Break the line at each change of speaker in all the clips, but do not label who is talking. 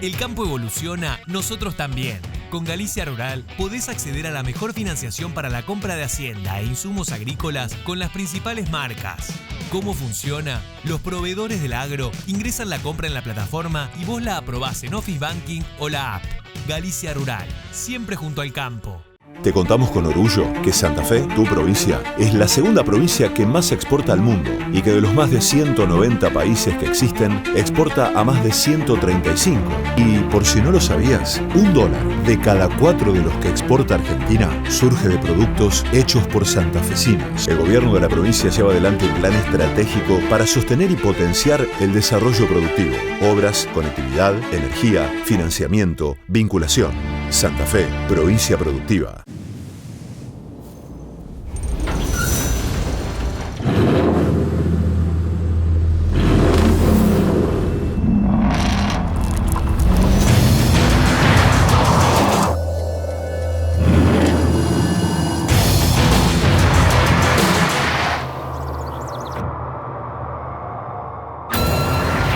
El campo evoluciona, nosotros también. Con Galicia Rural podés acceder a la mejor financiación para la compra de hacienda e insumos agrícolas con las principales marcas. ¿Cómo funciona? Los proveedores del agro ingresan la compra en la plataforma y vos la aprobás en Office Banking o la app. Galicia Rural, siempre junto al campo.
Te contamos con orgullo que Santa Fe, tu provincia, es la segunda provincia que más exporta al mundo y que de los más de 190 países que existen, exporta a más de 135. Y por si no lo sabías, $1 de cada 4 de los que exporta Argentina surge de productos hechos por santafesinos. El gobierno de la provincia lleva adelante un plan estratégico para sostener y potenciar el desarrollo productivo, obras, conectividad, energía, financiamiento, vinculación. Santa Fe, provincia productiva.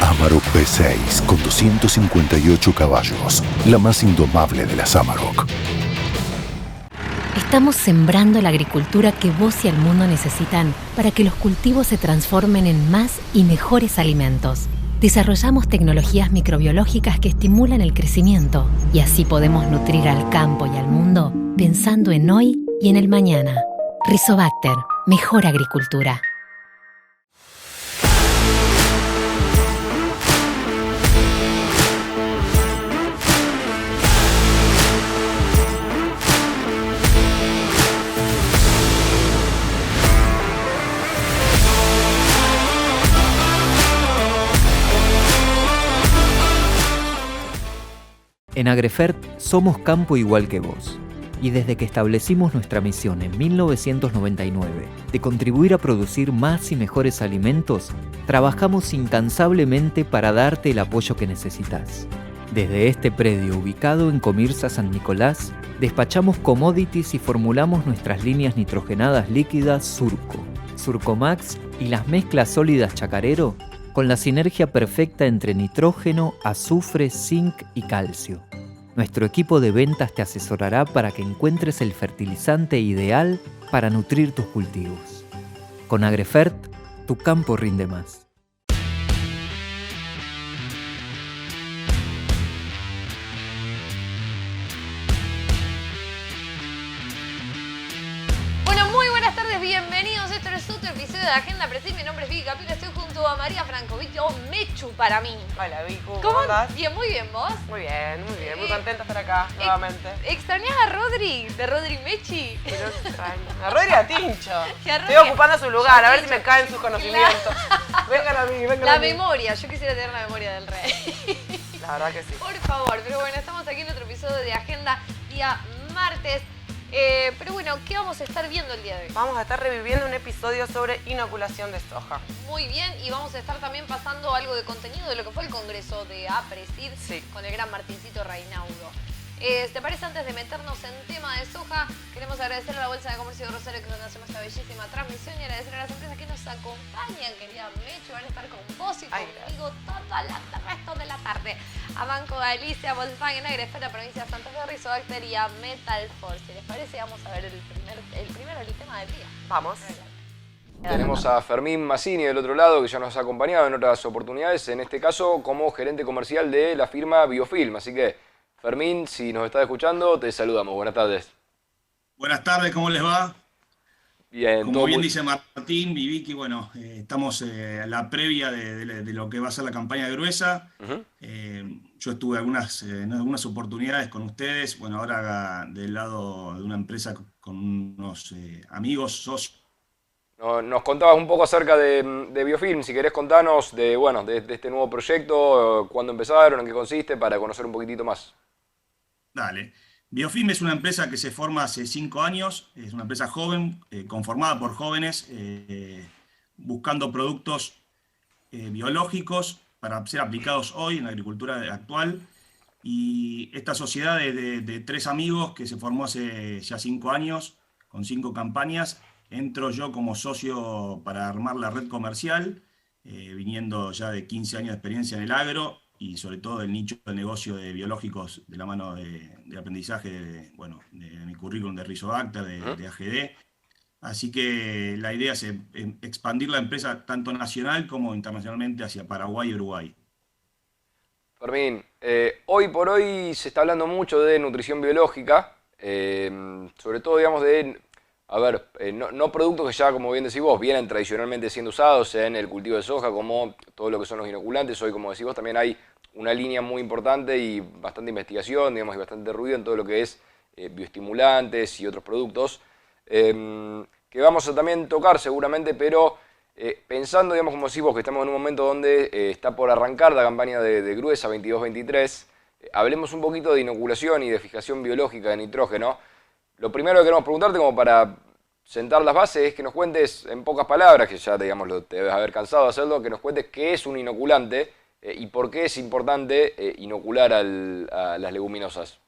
Amarok V6 con 258 caballos, la más indomable de las Amarok.
Estamos sembrando la agricultura que vos y el mundo necesitan para que los cultivos se transformen en más y mejores alimentos. Desarrollamos tecnologías microbiológicas que estimulan el crecimiento y así podemos nutrir al campo y al mundo pensando en hoy y en el mañana. Rizobacter, mejor agricultura.
En Agrefert somos campo igual que vos. Y desde que establecimos nuestra misión en 1999 de contribuir a producir más y mejores alimentos, trabajamos incansablemente para darte el apoyo que necesitas. Desde este predio ubicado en Comirsa San Nicolás, despachamos commodities y formulamos nuestras líneas nitrogenadas líquidas Surco, Surcomax y las mezclas sólidas Chacarero con la sinergia perfecta entre nitrógeno, azufre, zinc y calcio. Nuestro equipo de ventas te asesorará para que encuentres el fertilizante ideal para nutrir tus cultivos. Con Agrefert, tu campo rinde más.
Bueno, muy buenas tardes, bienvenidos. Esto es otro episodio de Agenda Presente. Mi nombre es Vicky Capilla, estoy junto a María Francovic o Mechu para mí.
Hola, Vicu,
¿Cómo
andás?
Bien, muy bien, ¿vos?
Muy bien, muy contenta de estar acá nuevamente.
¿Extrañás a Rodri, de Rodri Mechi?
Pero extraño. A Rodri a Tincho.
Que a Rodri-
Estoy ocupando su lugar, a ver si me caen sus conocimientos. Vengan a mí, vengan a
La
mí.
memoria, yo quisiera tener la memoria del rey.
La verdad que sí.
Por favor, pero bueno, estamos aquí en otro episodio de Agenda, día martes. Pero bueno, ¿qué vamos a estar viendo el día de hoy?
Vamos a estar reviviendo un episodio sobre inoculación de soja.
Muy bien, y vamos a estar también pasando algo de contenido de lo que fue el congreso de APRESID con el gran Martincito Reinaudo. ¿Te parece, antes de meternos en tema de soja, queremos agradecer a la Bolsa de Comercio de Rosario que nos hace esta bellísima transmisión y agradecer a las empresas que nos acompañan, querida Mechu, van a estar con vos y conmigo todo el resto de la tarde. A Banco Galicia, Volkswagen, Agrefert, provincia de Santa Fe, Rizobacter y a Metal Force. Si les parece, vamos a ver el primero del tema del día.
Vamos.
Tenemos a Fermín Massini del otro lado, que ya nos ha acompañado en otras oportunidades, en este caso como gerente comercial de la firma Biofilm. Así que, Fermín, si nos estás escuchando, te saludamos. Buenas tardes.
Buenas tardes, ¿cómo les va?
Bien,
Como bien dice Martín y Vicky, bueno, estamos en la previa de lo que va a ser la campaña gruesa. Yo estuve en algunas oportunidades con ustedes, bueno, ahora del lado de una empresa con unos amigos, socios.
Nos contabas un poco acerca de Biofilm. Si querés contanos de este nuevo proyecto, cuándo empezaron, en qué consiste, para conocer un poquitito más.
Dale. Biofilm es una empresa que se forma hace 5 años, es una empresa joven, conformada por jóvenes, buscando productos biológicos para ser aplicados hoy en la agricultura actual. Y esta sociedad de 3 amigos que se formó hace ya 5 años, con 5 campañas, entro yo como socio para armar la red comercial, viniendo ya de 15 años de experiencia en el agro, y sobre todo del nicho de negocio de biológicos de la mano de aprendizaje de mi currículum de Rizobacter, de AGD. Así que la idea es expandir la empresa tanto nacional como internacionalmente hacia Paraguay y Uruguay.
Fermín, hoy por hoy se está hablando mucho de nutrición biológica, sobre todo, digamos, no productos que ya, como bien decís vos, vienen tradicionalmente siendo usados en el cultivo de soja, como todo lo que son los inoculantes. Hoy, como decís vos, también hay una línea muy importante y bastante investigación, digamos, y bastante ruido en todo lo que es bioestimulantes y otros productos, que vamos a también tocar seguramente, pero pensando, digamos, como decís vos, que estamos en un momento donde está por arrancar la campaña de Gruesa 22-23, hablemos un poquito de inoculación y de fijación biológica de nitrógeno. Lo primero que queremos preguntarte, como para sentar las bases, es que nos cuentes en pocas palabras, que ya, digamos, te debes haber cansado de hacerlo, que nos cuentes qué es un inoculante y por qué es importante inocular a las leguminosas.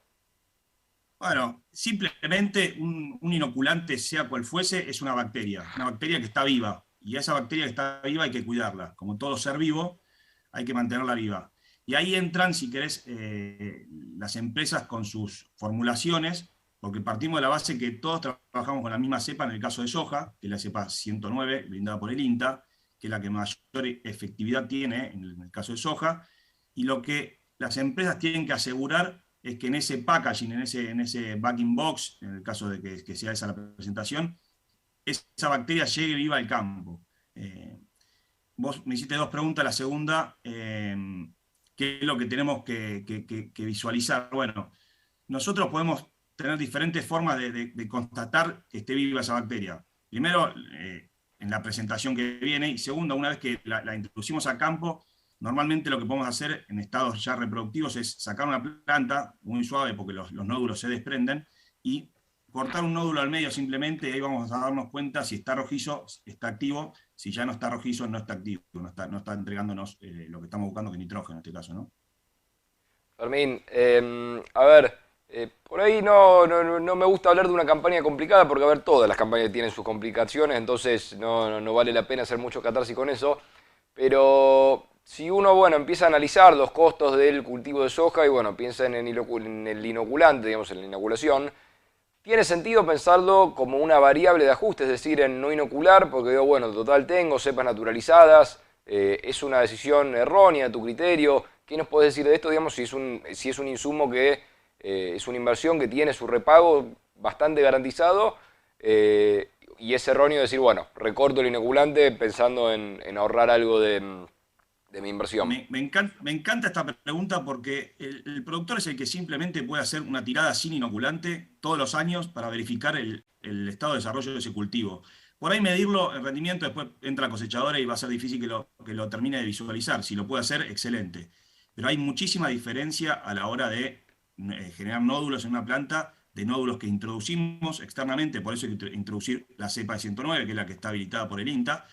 Bueno, simplemente un inoculante, sea cual fuese, es una bacteria que está viva, y a esa bacteria que está viva hay que cuidarla. Como todo ser vivo, hay que mantenerla viva. Y ahí entran, si querés, las empresas con sus formulaciones, porque partimos de la base que todos trabajamos con la misma cepa en el caso de soja, que es la cepa 109, brindada por el INTA, que es la que mayor efectividad tiene en el caso de soja, y lo que las empresas tienen que asegurar es que en ese packaging, en ese backing box, en el caso de que sea esa la presentación, esa bacteria llegue viva al campo. Vos me hiciste dos preguntas, la segunda, ¿qué es lo que tenemos que visualizar? Bueno, nosotros podemos tener diferentes formas de constatar que esté viva esa bacteria. Primero, en la presentación que viene, y segundo, una vez que la introducimos a campo, normalmente lo que podemos hacer en estados ya reproductivos es sacar una planta muy suave, porque los nódulos se desprenden, y cortar un nódulo al medio simplemente, y ahí vamos a darnos cuenta si está rojizo, está activo; si ya no está rojizo, no está activo, no está entregándonos lo que estamos buscando, que es nitrógeno en este caso, ¿no?
Fermín, por ahí no me gusta hablar de una campaña complicada, porque todas las campañas tienen sus complicaciones, entonces no vale la pena hacer mucho catarsis con eso, pero si uno, empieza a analizar los costos del cultivo de soja y, piensa en el inoculante, digamos, en la inoculación, tiene sentido pensarlo como una variable de ajuste, es decir, en no inocular, porque total tengo cepas naturalizadas, es una decisión errónea a tu criterio. ¿Qué nos puedes decir de esto, digamos, si es un insumo que es una inversión que tiene su repago bastante garantizado, y es erróneo decir, recorto el inoculante pensando en ahorrar algo de mi inversión?
Me encanta esta pregunta, porque el productor es el que simplemente puede hacer una tirada sin inoculante todos los años para verificar el estado de desarrollo de ese cultivo. Por ahí medirlo, el rendimiento, después entra la cosechadora y va a ser difícil que lo termine de visualizar. Si lo puede hacer, excelente. Pero hay muchísima diferencia a la hora de generar nódulos en una planta, de nódulos que introducimos externamente, por eso hay que introducir la cepa de 109, que es la que está habilitada por el INTA,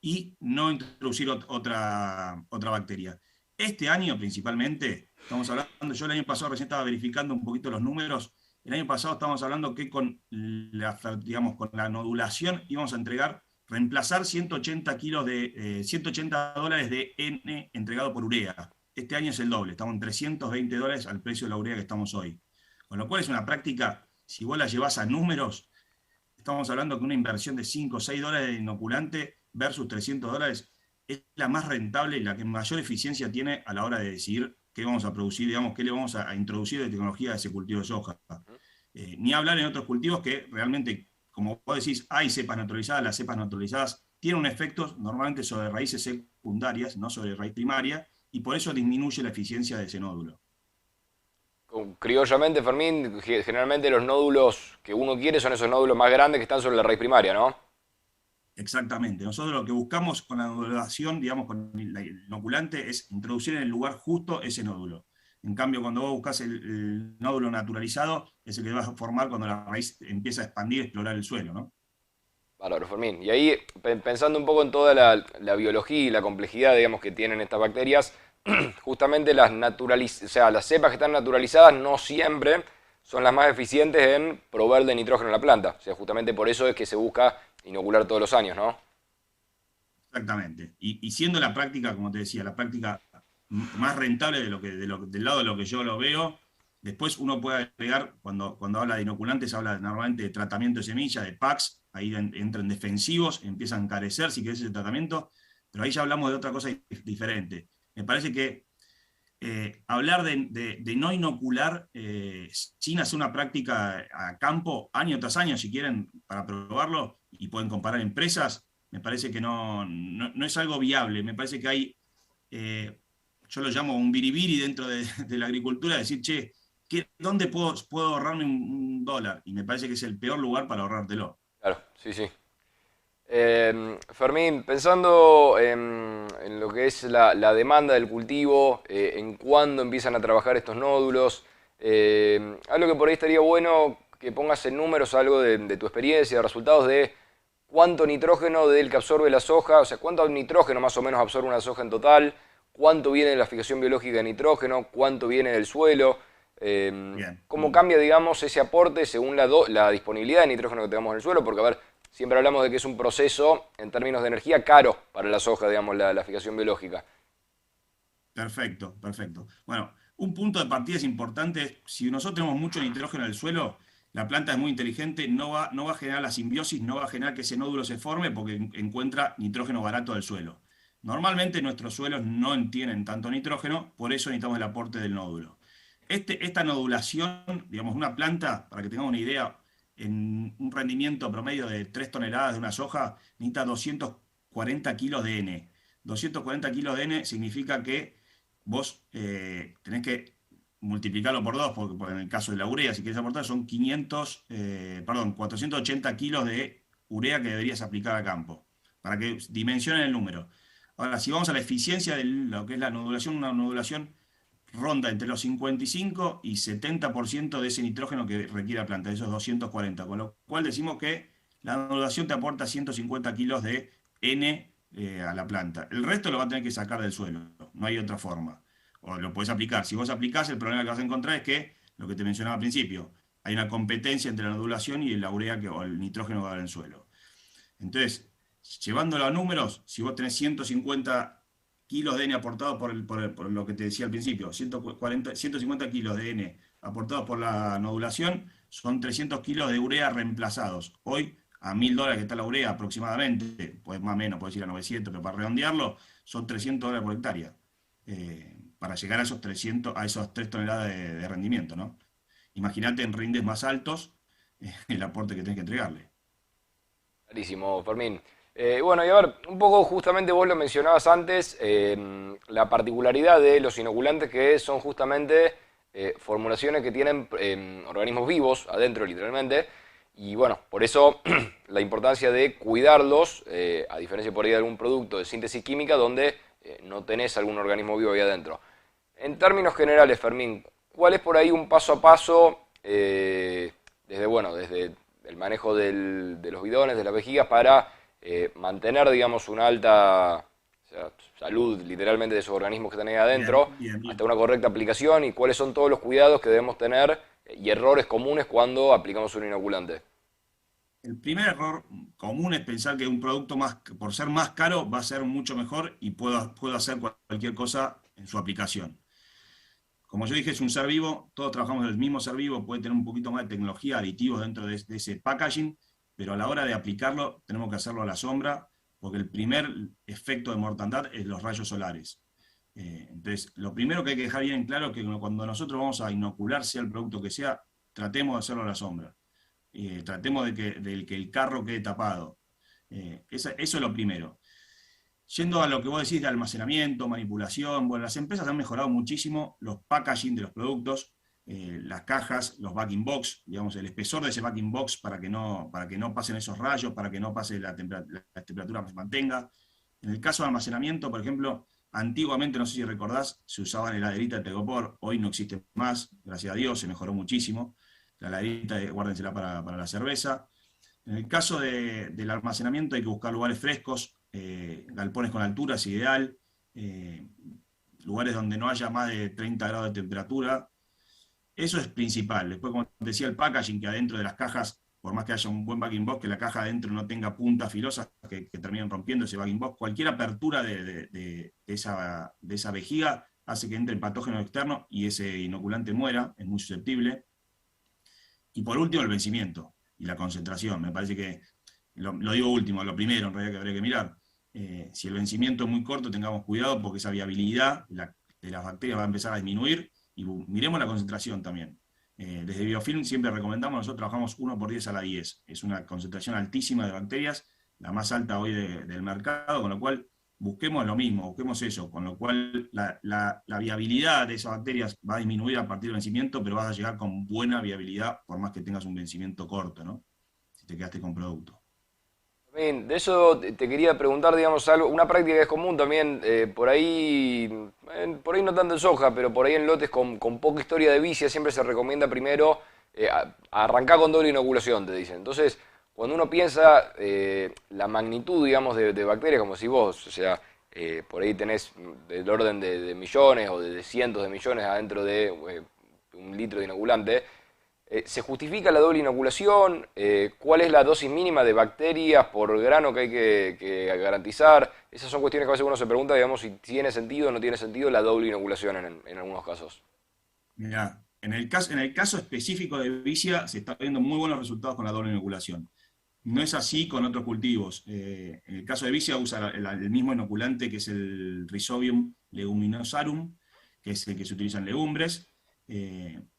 y no introducir otra bacteria. Este año principalmente, estamos hablando, yo el año pasado recién estaba verificando un poquito los números, el año pasado estábamos hablando que con la nodulación íbamos a reemplazar 180 kilos de $180 de N entregado por urea. Este año es el doble, estamos en $320 al precio de la urea que estamos hoy. Con lo cual es una práctica, si vos la llevás a números, estamos hablando que una inversión de $5 o $6 de inoculante versus $300 es la más rentable y la que mayor eficiencia tiene a la hora de decidir qué vamos a producir, digamos, qué le vamos a introducir de tecnología a ese cultivo de soja. Ni hablar en otros cultivos que realmente, como vos decís, hay cepas naturalizadas. Las cepas naturalizadas tienen un efecto normalmente sobre raíces secundarias, no sobre raíz primaria, y por eso disminuye la eficiencia de ese nódulo.
Criollamente, Fermín, generalmente los nódulos que uno quiere son esos nódulos más grandes que están sobre la raíz primaria, ¿no?
Exactamente. Nosotros lo que buscamos con la nodulación, digamos, con el inoculante, es introducir en el lugar justo ese nódulo. En cambio, cuando vos buscas el nódulo naturalizado, es el que vas a formar cuando la raíz empieza a expandir y explorar el suelo, ¿no?
Bárbaro, Fermín. Y ahí, pensando un poco en toda la biología y la complejidad, digamos, que tienen estas bacterias, justamente las cepas que están naturalizadas no siempre son las más eficientes en proveer de nitrógeno a la planta. O sea, justamente por eso es que se busca inocular todos los años, ¿no?
Exactamente. Y siendo la práctica, como te decía, la práctica más rentable del lado de lo que yo lo veo. Después uno puede agregar, cuando habla de inoculantes, habla normalmente de tratamiento de semilla, de packs, ahí entran defensivos, empiezan a encarecer si querés ese tratamiento, pero ahí ya hablamos de otra cosa diferente. Me parece que hablar de no inocular sin hacer una práctica a campo, año tras año, si quieren, para probarlo, y pueden comparar empresas, me parece que no es algo viable. Me parece que hay, yo lo llamo un biribiri dentro de la agricultura, decir, che, ¿dónde puedo ahorrarme un dólar? Y me parece que es el peor lugar para ahorrártelo.
Claro, sí, sí. Fermín, pensando en lo que es la demanda del cultivo, en cuándo empiezan a trabajar estos nódulos, algo que por ahí estaría bueno que pongas en números algo de tu experiencia, de resultados de cuánto nitrógeno del que absorbe la soja, o sea, cuánto nitrógeno más o menos absorbe una soja en total, cuánto viene de la fijación biológica de nitrógeno, cuánto viene del suelo, cómo cambia, digamos, ese aporte según la disponibilidad de nitrógeno que tengamos en el suelo, porque, a ver, siempre hablamos de que es un proceso, en términos de energía, caro para la soja, digamos, la fijación biológica.
Perfecto, perfecto. Bueno, un punto de partida es importante. Si nosotros tenemos mucho nitrógeno en el suelo, la planta es muy inteligente, no va a generar la simbiosis, no va a generar que ese nódulo se forme porque encuentra nitrógeno barato del suelo. Normalmente nuestros suelos no tienen tanto nitrógeno, por eso necesitamos el aporte del nódulo. Esta nodulación, digamos, una planta, para que tengamos una idea, en un rendimiento promedio de 3 toneladas de una soja, necesita 240 kilos de N. 240 kilos de N significa que vos tenés que multiplicarlo por 2, porque en el caso de la urea, si querés aportar, son 480 kilos de urea que deberías aplicar a campo, para que dimensionen el número. Ahora, si vamos a la eficiencia de lo que es la nodulación, una nodulación ronda entre los 55 y 70% de ese nitrógeno que requiere la planta, de esos 240, con lo cual decimos que la nodulación te aporta 150 kilos de N a la planta. El resto lo va a tener que sacar del suelo, no hay otra forma. O lo podés aplicar. Si vos aplicás, el problema que vas a encontrar es que, lo que te mencionaba al principio, hay una competencia entre la nodulación y la urea o el nitrógeno que va a dar en el suelo. Entonces, llevándolo a números, si vos tenés 150 kilos de N aportados por lo que te decía al principio, 150 kilos de N aportados por la nodulación, son 300 kilos de urea reemplazados. Hoy, a $1000 que está la urea aproximadamente, pues más o menos, puedes ir a 900, pero para redondearlo, son $300 por hectárea. Para llegar a esos 3 toneladas de rendimiento, ¿no? Imagínate en rindes más altos el aporte que tenés que entregarle.
Clarísimo, Fermín. Bueno, y a ver, un poco justamente vos lo mencionabas antes, la particularidad de los inoculantes que son justamente formulaciones que tienen organismos vivos adentro literalmente, y bueno, por eso la importancia de cuidarlos, a diferencia por ahí de algún producto de síntesis química donde no tenés algún organismo vivo ahí adentro. En términos generales, Fermín, ¿cuál es por ahí un paso a paso desde el manejo de los bidones, de las vejigas, para mantener, digamos, una alta salud, literalmente, de esos organismos que están ahí adentro, bien. Hasta una correcta aplicación, y cuáles son todos los cuidados que debemos tener y errores comunes cuando aplicamos un inoculante?
El primer error común es pensar que un producto, por ser más caro, va a ser mucho mejor y puedo hacer cualquier cosa en su aplicación. Como yo dije, es un ser vivo, todos trabajamos en el mismo ser vivo, puede tener un poquito más de tecnología, aditivos dentro de ese packaging, pero a la hora de aplicarlo tenemos que hacerlo a la sombra, porque el primer efecto de mortandad es los rayos solares. Entonces, lo primero que hay que dejar bien claro es que cuando nosotros vamos a inocular, sea el producto que sea, tratemos de hacerlo a la sombra. Tratemos de que el carro quede tapado. Eso es lo primero. Yendo a lo que vos decís de almacenamiento, manipulación, bueno, las empresas han mejorado muchísimo los packaging de los productos, las cajas, los backing box, digamos, el espesor de ese backing box para que no pasen esos rayos, para que no pase la temperatura que se mantenga. En el caso de almacenamiento, por ejemplo, antiguamente, no sé si recordás, se usaban heladerita de Tegopor, hoy no existe más, gracias a Dios, se mejoró muchísimo. La heladerita, guárdensela para la cerveza. En el caso del almacenamiento hay que buscar lugares frescos, galpones con altura es ideal, lugares donde no haya más de 30 grados de temperatura. Eso es principal. Después, como decía, el packaging, que adentro de las cajas, por más que haya un buen backing box, que la caja adentro no tenga puntas filosas que terminen rompiendo ese backing box. Cualquier apertura de esa vejiga hace que entre el patógeno externo y ese inoculante muera, es muy susceptible. Y por último, el vencimiento y la concentración. Me parece que, lo digo último, lo primero en realidad que habría que mirar. Si el vencimiento es muy corto, tengamos cuidado porque esa viabilidad de las bacterias va a empezar a disminuir, y miremos la concentración también. Desde Biofilm siempre recomendamos, nosotros trabajamos 1/10 a la 10. Es una concentración altísima de bacterias, la más alta hoy del mercado, con lo cual busquemos lo mismo, busquemos eso, con lo cual la viabilidad de esas bacterias va a disminuir a partir del vencimiento, pero vas a llegar con buena viabilidad, por más que tengas un vencimiento corto, ¿no? Si te quedaste con producto.
Bien, de eso te quería preguntar, digamos, algo, una práctica que es común también, por ahí no tanto en soja, pero por ahí en lotes con poca historia de vicia, siempre se recomienda primero arrancar con doble inoculación, te dicen. Entonces, cuando uno piensa la magnitud, digamos, de bacterias, como si vos, o sea, por ahí tenés del orden de millones o de cientos de millones adentro de un litro de inoculante, ¿se justifica la doble inoculación? ¿Cuál es la dosis mínima de bacterias por grano que hay que garantizar? Esas son cuestiones que a veces uno se pregunta, digamos, si tiene sentido o no tiene sentido la doble inoculación en algunos casos.
Mirá, en el caso específico de vicia se está viendo muy buenos resultados con la doble inoculación. No es así con otros cultivos. En el caso de vicia usa el mismo inoculante, que es el Rhizobium leguminosarum, que es el que se utiliza en legumbres.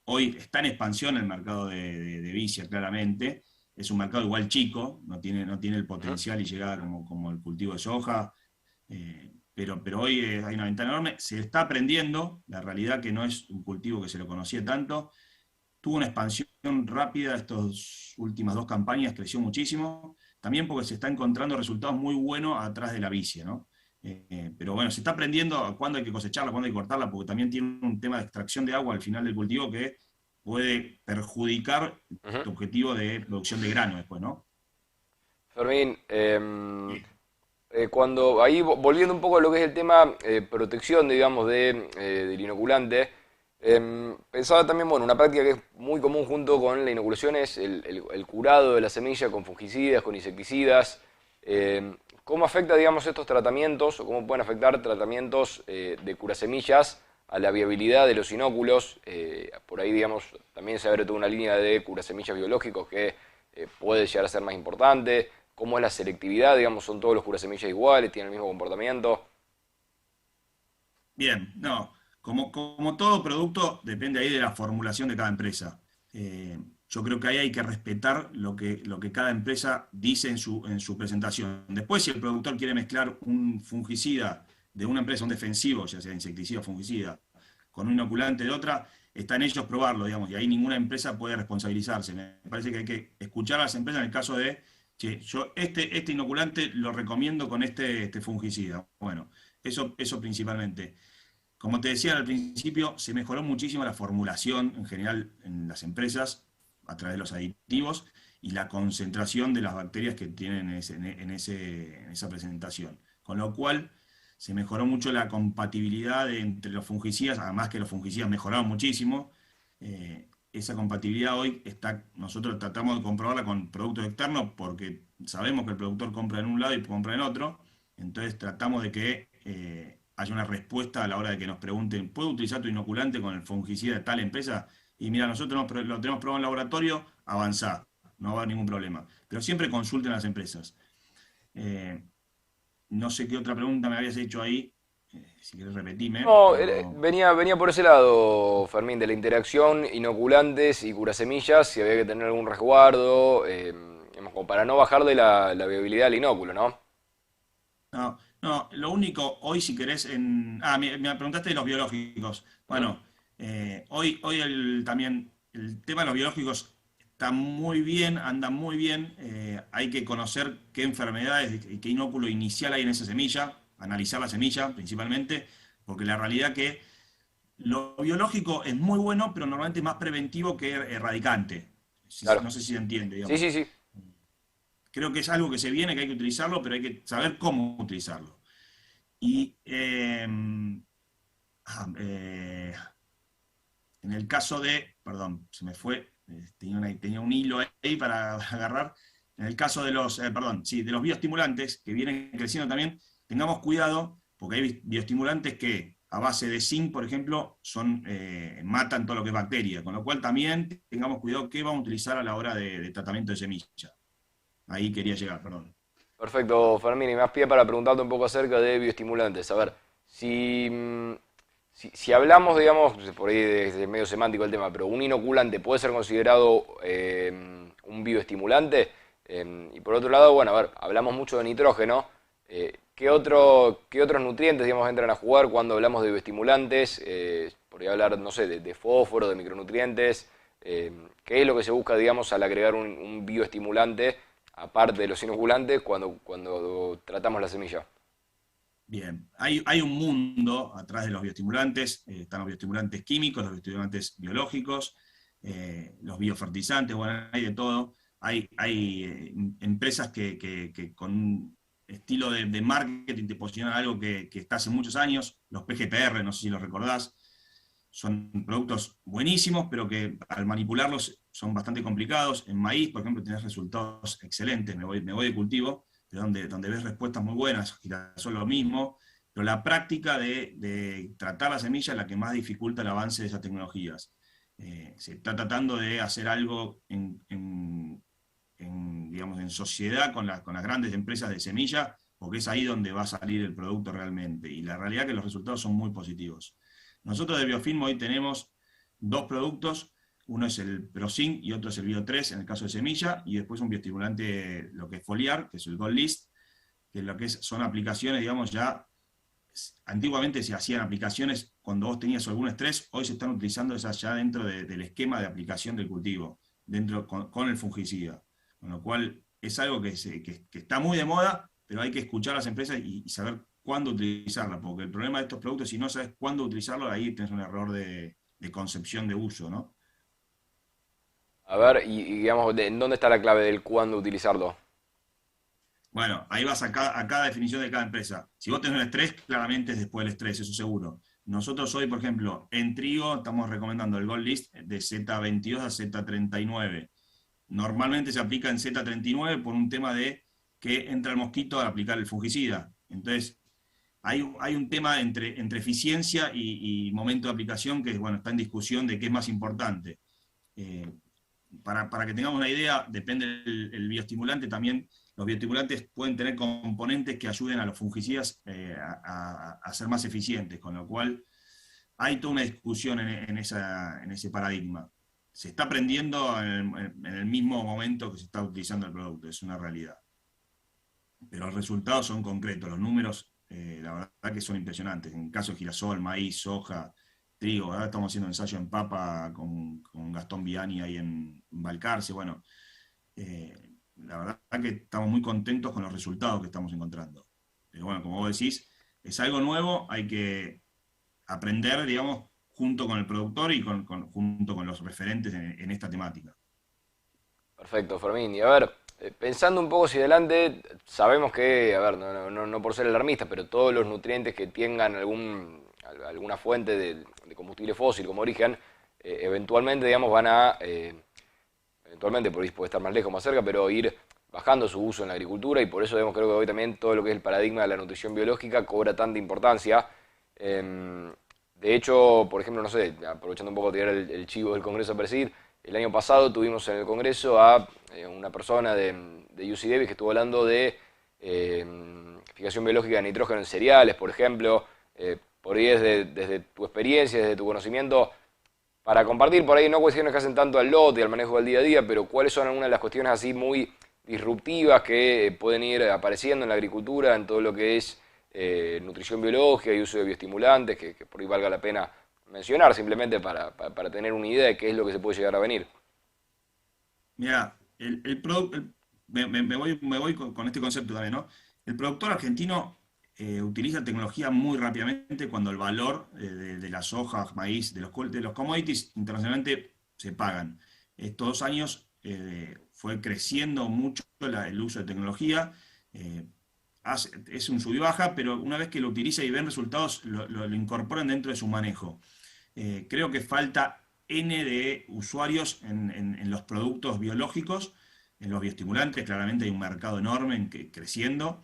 Hoy está en expansión el mercado de vicia, claramente. Es un mercado igual chico, no tiene el potencial y llegada como el cultivo de soja, pero hoy hay una ventana enorme. Se está aprendiendo, la realidad que no es un cultivo que se lo conocía tanto. Tuvo una expansión rápida estas últimas 2 campañas, creció muchísimo, también porque se está encontrando resultados muy buenos atrás de la vicia, ¿no? Pero bueno, se está aprendiendo a cuándo hay que cosecharla, cuándo hay que cortarla, porque también tiene un tema de extracción de agua al final del cultivo que puede perjudicar tu objetivo de producción de grano después, ¿no?
Fermín, cuando ahí volviendo un poco a lo que es el tema protección, digamos, del inoculante, pensaba también, bueno, una práctica que es muy común junto con la inoculación es el curado de la semilla con fungicidas, con insecticidas. ¿Cómo afecta, digamos, estos tratamientos, o cómo pueden afectar tratamientos de curasemillas a la viabilidad de los inóculos? Por ahí, digamos, también se abre toda una línea de curasemillas biológicos que puede llegar a ser más importante. ¿Cómo es la selectividad? Digamos, ¿son todos los curasemillas iguales? ¿Tienen el mismo comportamiento?
Bien, no. Como todo producto, depende ahí de la formulación de cada empresa. Yo creo que ahí hay que respetar lo que cada empresa dice en su presentación. Después, si el productor quiere mezclar un fungicida de una empresa, un defensivo, ya sea insecticida o fungicida, con un inoculante de otra, está en ellos probarlo, digamos, y ahí ninguna empresa puede responsabilizarse. Me parece que hay que escuchar a las empresas en el caso de, che, yo este inoculante lo recomiendo con este fungicida. Bueno, eso principalmente. Como te decía al principio, se mejoró muchísimo la formulación en general en las empresas a través de los aditivos y la concentración de las bacterias que tienen en esa presentación. Con lo cual se mejoró mucho la compatibilidad entre los fungicidas, además que los fungicidas mejoraron muchísimo. Esa compatibilidad hoy nosotros tratamos de comprobarla con productos externos porque sabemos que el productor compra en un lado y compra en otro, entonces tratamos de que haya una respuesta a la hora de que nos pregunten, ¿puedo utilizar tu inoculante con el fungicida de tal empresa? Y mira, nosotros lo tenemos probado en laboratorio, avanzá, no va a haber ningún problema. Pero siempre consulten a las empresas. No sé qué otra pregunta me habías hecho ahí, si querés repetirme.
No, venía por ese lado, Fermín, de la interacción inoculantes y curasemillas, si había que tener algún resguardo, como para no bajar de la viabilidad del inóculo, ¿no?
No, lo único, hoy si querés, me preguntaste de los biológicos. Bueno, hoy también el tema de los biológicos está muy bien, anda muy bien. Hay que conocer qué enfermedades y qué inóculo inicial hay en esa semilla, analizar la semilla principalmente, porque la realidad que lo biológico es muy bueno, pero normalmente es más preventivo que erradicante.
Claro.
No sé si se entiende, digamos.
Sí.
Creo que es algo que se viene, que hay que utilizarlo, pero hay que saber cómo utilizarlo. Y en el caso de, perdón, se me fue, tenía un hilo ahí para agarrar. En el caso de los bioestimulantes, que vienen creciendo también, tengamos cuidado, porque hay bioestimulantes que a base de zinc, por ejemplo, matan todo lo que es bacteria, con lo cual también tengamos cuidado qué vamos a utilizar a la hora de tratamiento de semilla. Ahí quería llegar, perdón.
Perfecto, Fermín, y me das pie para preguntarte un poco acerca de bioestimulantes. A ver, si hablamos, digamos, por ahí es medio semántico el tema, pero un inoculante puede ser considerado un bioestimulante. Y por otro lado, bueno, a ver, hablamos mucho de nitrógeno. ¿Qué otros nutrientes, digamos, entran a jugar cuando hablamos de bioestimulantes? Podría hablar, no sé, de fósforo, de micronutrientes. ¿Qué es lo que se busca, digamos, al agregar un bioestimulante, aparte de los inoculantes, cuando tratamos la semilla?
Bien, hay un mundo atrás de los bioestimulantes. Están los bioestimulantes químicos, los bioestimulantes biológicos, los biofertilizantes, bueno, hay de todo. Hay empresas que con un estilo de marketing te posicionan algo que está hace muchos años, los PGPR, no sé si los recordás, son productos buenísimos, pero que al manipularlos son bastante complicados. En maíz, por ejemplo, tenés resultados excelentes, me voy de cultivo, donde ves respuestas muy buenas, girasol lo mismo, pero la práctica de tratar la semilla es la que más dificulta el avance de esas tecnologías. Se está tratando de hacer algo digamos, en sociedad con las grandes empresas de semilla, porque es ahí donde va a salir el producto realmente, y la realidad es que los resultados son muy positivos. Nosotros de Biofilm hoy tenemos 2 productos, uno es el ProZinc y otro es el Bio3 en el caso de semilla, y después un bioestimulante, lo que es foliar, que es el Gold List, que lo que son aplicaciones, digamos, ya antiguamente se hacían aplicaciones cuando vos tenías algún estrés, hoy se están utilizando esas ya dentro del esquema de aplicación del cultivo, con el fungicida. Con lo cual es algo que está muy de moda, pero hay que escuchar a las empresas y saber cuándo utilizarla, porque el problema de estos productos, si no sabes cuándo utilizarlo, ahí tenés un error de concepción de uso, ¿no?
A ver, y digamos, ¿en dónde está la clave del cuándo utilizarlo?
Bueno, ahí vas a cada definición de cada empresa. Si vos tenés un estrés, claramente es después del estrés, eso seguro. Nosotros hoy, por ejemplo, en trigo estamos recomendando el Gold List de Z22 a Z39. Normalmente se aplica en Z39 por un tema de que entra el mosquito al aplicar el fungicida. Entonces, hay un tema entre eficiencia y momento de aplicación que, bueno, está en discusión de qué es más importante. Para que tengamos una idea, depende del bioestimulante, también los bioestimulantes pueden tener componentes que ayuden a los fungicidas a ser más eficientes, con lo cual hay toda una discusión en ese paradigma. Se está aprendiendo en el mismo momento que se está utilizando el producto, es una realidad. Pero los resultados son concretos, los números, la verdad que son impresionantes. En el caso de girasol, maíz, soja, trigo, ahora estamos haciendo ensayo en papa con Gastón Viani ahí en Balcarce, bueno, la verdad que estamos muy contentos con los resultados que estamos encontrando. Pero bueno, como vos decís, es algo nuevo, hay que aprender, digamos, junto con el productor y junto con los referentes en esta temática.
Perfecto, Fermín. Y a ver, pensando un poco hacia adelante, sabemos que, a ver, no por ser alarmista, pero todos los nutrientes que tengan alguna fuente de combustible fósil como origen, eventualmente, digamos, van a, eventualmente por ahí puede estar más lejos, más cerca, pero ir bajando su uso en la agricultura, y por eso creo que hoy también todo lo que es el paradigma de la nutrición biológica cobra tanta importancia. De hecho, por ejemplo, no sé, aprovechando un poco de tirar el chivo del Congreso Presid, el año pasado tuvimos en el Congreso a una persona de UC Davis que estuvo hablando de fijación biológica de nitrógeno en cereales, por ejemplo. Por ahí desde tu experiencia, desde tu conocimiento, para compartir por ahí no cuestiones que hacen tanto al lote y al manejo del día a día, pero cuáles son algunas de las cuestiones así muy disruptivas que pueden ir apareciendo en la agricultura, en todo lo que es nutrición biológica y uso de bioestimulantes, que por ahí valga la pena mencionar, simplemente para tener una idea de qué es lo que se puede llegar a venir.
Mira, me voy con este concepto también, ¿no? El productor argentino utiliza tecnología muy rápidamente cuando el valor de las hojas, maíz, de los commodities internacionalmente se pagan. Estos 2 años fue creciendo mucho el uso de tecnología, es un sub y baja, pero una vez que lo utiliza y ven resultados, lo incorporan dentro de su manejo. Creo que falta N de usuarios en los productos biológicos, en los bioestimulantes, claramente hay un mercado enorme creciendo.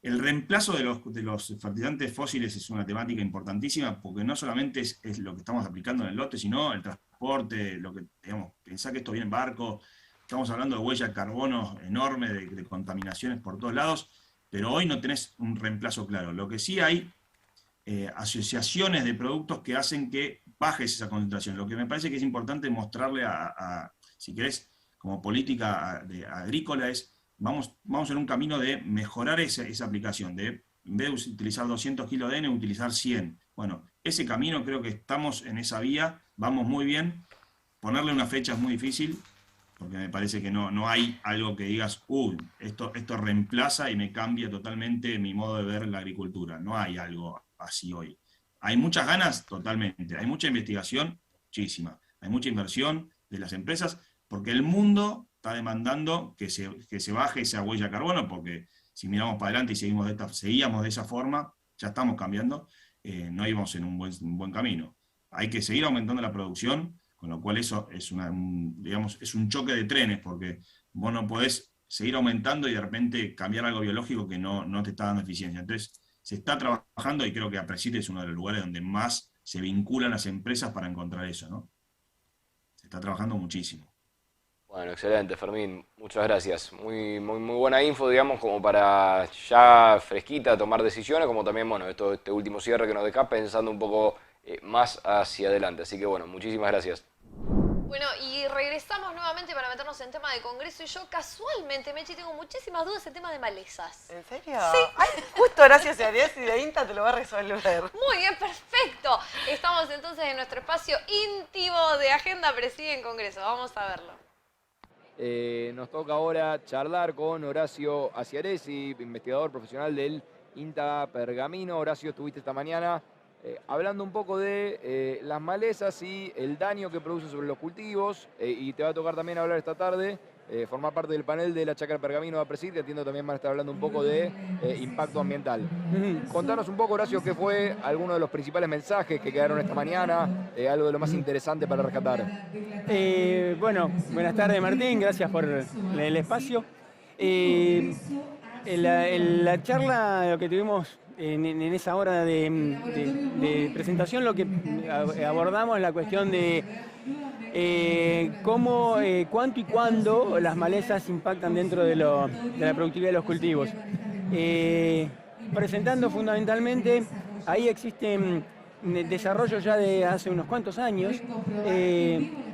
El reemplazo de los fertilizantes fósiles es una temática importantísima, porque no solamente es lo que estamos aplicando en el lote, sino el transporte, lo que, digamos, pensá que esto viene en barco, estamos hablando de huella de carbono enorme, de contaminaciones por todos lados, pero hoy no tenés un reemplazo claro. Lo que sí hay, asociaciones de productos que hacen que bajes esa concentración. Lo que me parece que es importante mostrarle si querés, como política agrícola es, vamos en un camino de mejorar esa aplicación, de en vez de utilizar 200 kilos de N, utilizar 100. Bueno, ese camino creo que estamos en esa vía, vamos muy bien. Ponerle una fecha es muy difícil, porque me parece que no hay algo que digas, esto reemplaza y me cambia totalmente mi modo de ver la agricultura. No hay algo así hoy. Hay muchas ganas, totalmente. Hay mucha investigación, muchísima. Hay mucha inversión de las empresas, porque el mundo está demandando que se baje esa huella de carbono, porque si miramos para adelante y seguíamos de esa forma, ya estamos cambiando, no íbamos en un buen camino. Hay que seguir aumentando la producción, con lo cual eso es es un choque de trenes, porque vos no podés seguir aumentando y de repente cambiar algo biológico que no te está dando eficiencia. Entonces, se está trabajando y creo que APRESID es uno de los lugares donde más se vinculan las empresas para encontrar eso, ¿no? Se está trabajando muchísimo.
Bueno, excelente, Fermín. Muchas gracias. Muy buena info, digamos, como para ya fresquita tomar decisiones, como también, bueno, este último cierre que nos deja pensando un poco más hacia adelante. Así que, bueno, muchísimas gracias.
Bueno, y regresamos nuevamente para meternos en tema de Congreso. Y yo casualmente, Mechi, tengo muchísimas dudas en tema de malezas.
¿En serio?
Sí.
Ay, justo gracias a Dios y de INTA te lo va a resolver.
Muy bien, perfecto. Estamos entonces en nuestro espacio íntimo de Agenda APRESID en Congreso. Vamos a verlo.
Nos toca ahora charlar con Horacio Aciaresi, investigador profesional del INTA Pergamino. Horacio, estuviste esta mañana hablando un poco de las malezas y el daño que produce sobre los cultivos, y te va a tocar también hablar esta tarde, formar parte del panel de la Chácara Pergamino de APRESID, que entiendo también van a estar hablando un poco de impacto ambiental. Contanos un poco, Horacio, qué fue alguno de los principales mensajes que quedaron esta mañana, algo de lo más interesante para rescatar.
Bueno, buenas tardes, Martín, gracias por el espacio. En la charla, lo que tuvimos en esa hora de presentación, lo que abordamos es la cuestión de cómo, cuánto y cuándo las malezas impactan dentro de la productividad de los cultivos. Presentando fundamentalmente, ahí existen desarrollo ya de hace unos cuantos años,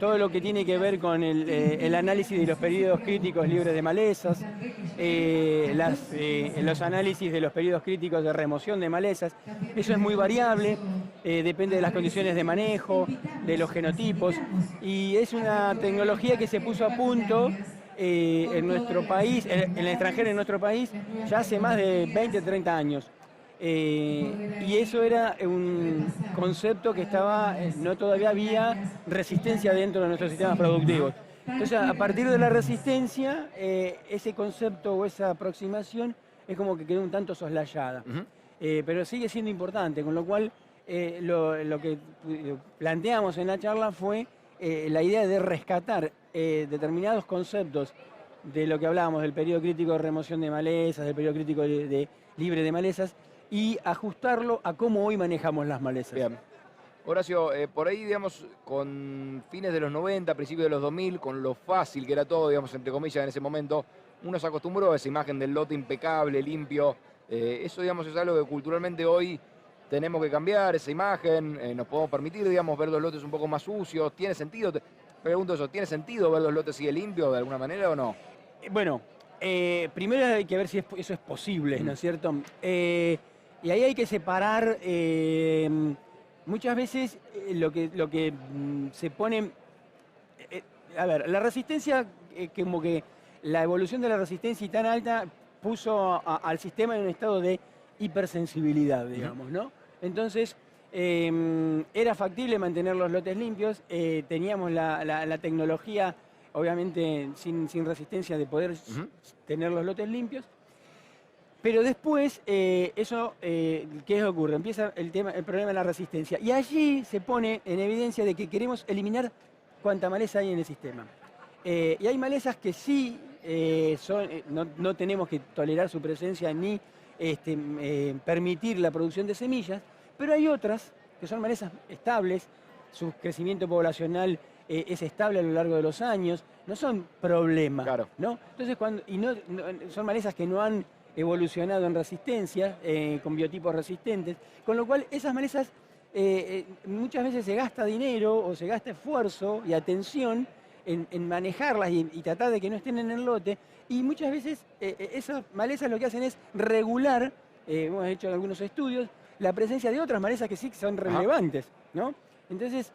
todo lo que tiene que ver con el análisis de los periodos críticos libres de malezas, los análisis de los periodos críticos de remoción de malezas. Eso es muy variable, depende de las condiciones de manejo, de los genotipos, y es una tecnología que se puso a punto en nuestro país, en el extranjero, en nuestro país, ya hace más de 20, 30 años. Y eso era un concepto que no todavía había resistencia dentro de nuestros sistemas productivos. Entonces, a partir de la resistencia, ese concepto o esa aproximación es como que quedó un tanto soslayada. Pero sigue siendo importante, con lo cual lo que planteamos en la charla fue la idea de rescatar determinados conceptos de lo que hablábamos del periodo crítico de remoción de malezas, del periodo crítico libre de malezas, y ajustarlo a cómo hoy manejamos las malezas.
Bien. Horacio, por ahí, digamos, con fines de los 90, principios de los 2000, con lo fácil que era todo, digamos, entre comillas, en ese momento, uno se acostumbró a esa imagen del lote impecable, limpio. Eso, digamos, es algo que culturalmente hoy tenemos que cambiar, esa imagen. Nos podemos permitir, digamos, ver los lotes un poco más sucios. ¿Tiene sentido? Te pregunto eso, ¿tiene sentido ver los lotes así de limpios de alguna manera o no?
Bueno, primero hay que ver si eso es posible, ¿no es cierto? Y ahí hay que separar, muchas veces lo que se pone... a ver, la resistencia, como que la evolución de la resistencia y tan alta puso al sistema en un estado de hipersensibilidad, digamos, ¿no? Entonces, era factible mantener los lotes limpios, teníamos la tecnología, obviamente sin resistencia, de poder tener los lotes limpios. Pero después, ¿qué ocurre? Empieza el problema de la resistencia. Y allí se pone en evidencia de que queremos eliminar cuanta maleza hay en el sistema. Y hay malezas que sí no tenemos que tolerar su presencia ni permitir la producción de semillas, pero hay otras que son malezas estables, su crecimiento poblacional es estable a lo largo de los años, no son problema,
claro,
¿no? Entonces, son malezas que no han evolucionado en resistencia, con biotipos resistentes, con lo cual esas malezas muchas veces se gasta dinero o se gasta esfuerzo y atención en manejarlas y tratar de que no estén en el lote, y muchas veces esas malezas lo que hacen es regular, hemos hecho algunos estudios, la presencia de otras malezas que sí son relevantes, ¿no? Entonces,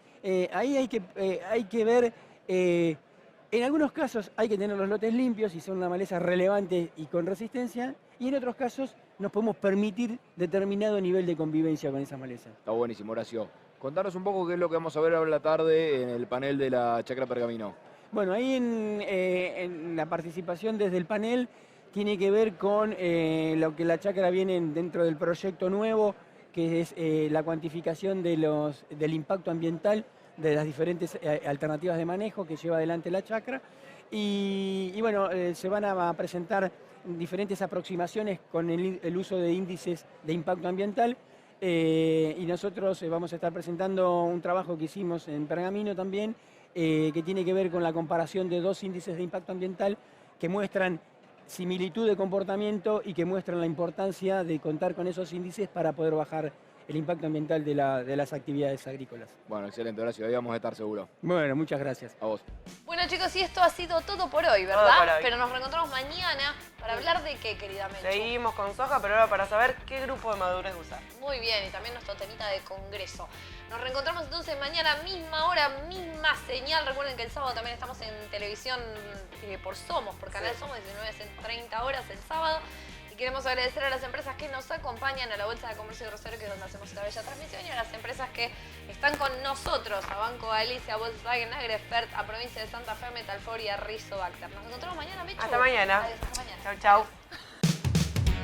ahí hay que ver, en algunos casos hay que tener los lotes limpios y son una maleza relevante y con resistencia, y en otros casos nos podemos permitir determinado nivel de convivencia con esas malezas.
Está buenísimo, Horacio. Contanos un poco qué es lo que vamos a ver ahora en la tarde en el panel de la Chacra Pergamino.
Bueno, ahí en la participación desde el panel tiene que ver con lo que la Chacra viene dentro del proyecto nuevo, que es la cuantificación del impacto ambiental de las diferentes alternativas de manejo que lleva adelante la Chacra. Y bueno, se van a presentar diferentes aproximaciones con el uso de índices de impacto ambiental, y nosotros vamos a estar presentando un trabajo que hicimos en Pergamino también, que tiene que ver con la comparación de dos índices de impacto ambiental que muestran similitud de comportamiento y que muestran la importancia de contar con esos índices para poder bajar el impacto ambiental de las actividades agrícolas.
Bueno, excelente, Horacio, ahí vamos a estar seguro.
Bueno, muchas gracias.
A vos.
Bueno, chicos, y esto ha sido todo por hoy, ¿verdad?
Todo por hoy.
Pero nos reencontramos mañana para hablar de qué, querida Menchu.
Seguimos con soja, pero ahora para saber qué grupo de madurez usar.
Muy bien, y también nuestro temita de congreso. Nos reencontramos entonces mañana, misma hora, misma señal. Recuerden que el sábado también estamos en televisión por Somos, por Canal Somos, 19:30 horas el sábado. Y queremos agradecer a las empresas que nos acompañan, a la Bolsa de Comercio de Rosario, que es donde hacemos esta bella transmisión, y a las empresas que están con nosotros, a Banco Galicia, a Volkswagen, a Agrefert, a Provincia de Santa Fe, a Metalfor y a Rizobacter. Nos encontramos mañana, Mechu.
Hasta mañana.
Hasta mañana.
Chau, chau.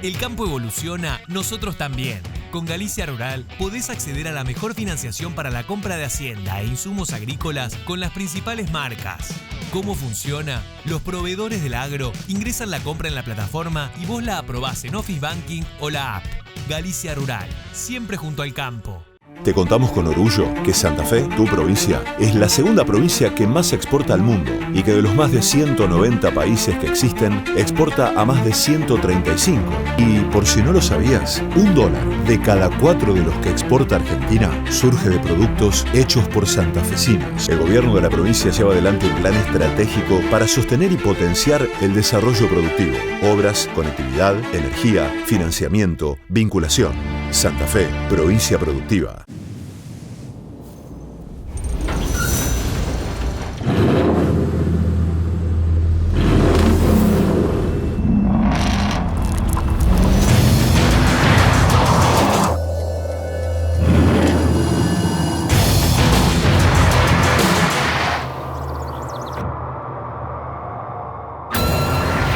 El campo evoluciona, nosotros también. Con Galicia Rural podés acceder a la mejor financiación para la compra de hacienda e insumos agrícolas con las principales marcas. ¿Cómo funciona? Los proveedores del agro ingresan la compra en la plataforma y vos la aprobás en Office Banking o la app. Galicia Rural, siempre junto al campo.
Te contamos con orgullo que Santa Fe, tu provincia, es la segunda provincia que más exporta al mundo y que de los más de 190 países que existen, exporta a más de 135. Y por si no lo sabías, $1 de cada 4 de los que exporta Argentina surge de productos hechos por santafesinos. El gobierno de la provincia lleva adelante un plan estratégico para sostener y potenciar el desarrollo productivo, obras, conectividad, energía, financiamiento, vinculación. Santa Fe, provincia productiva.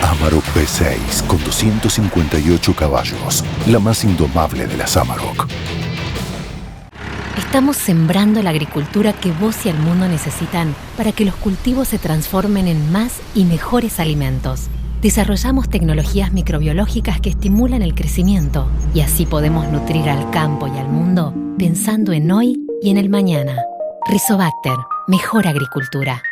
Amarok V6 con 258 caballos, la más indomable de las Amarok.
Estamos sembrando la agricultura que vos y el mundo necesitan para que los cultivos se transformen en más y mejores alimentos. Desarrollamos tecnologías microbiológicas que estimulan el crecimiento y así podemos nutrir al campo y al mundo pensando en hoy y en el mañana. Rizobacter, mejor agricultura.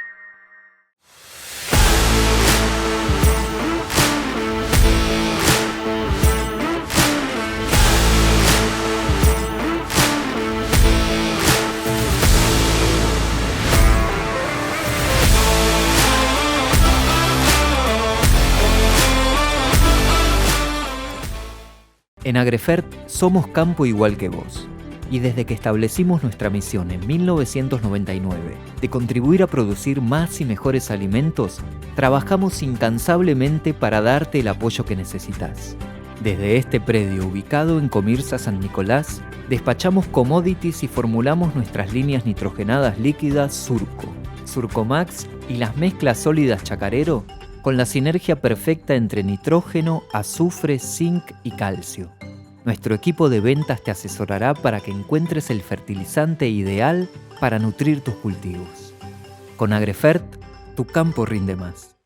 En Agrefert somos campo igual que vos. Y desde que establecimos nuestra misión en 1999 de contribuir a producir más y mejores alimentos, trabajamos incansablemente para darte el apoyo que necesitas. Desde este predio ubicado en Comirsa San Nicolás, despachamos commodities y formulamos nuestras líneas nitrogenadas líquidas Surco, Surcomax y las mezclas sólidas Chacarero con la sinergia perfecta entre nitrógeno, azufre, zinc y calcio. Nuestro equipo de ventas te asesorará para que encuentres el fertilizante ideal para nutrir tus cultivos. Con Agrefert, tu campo rinde más.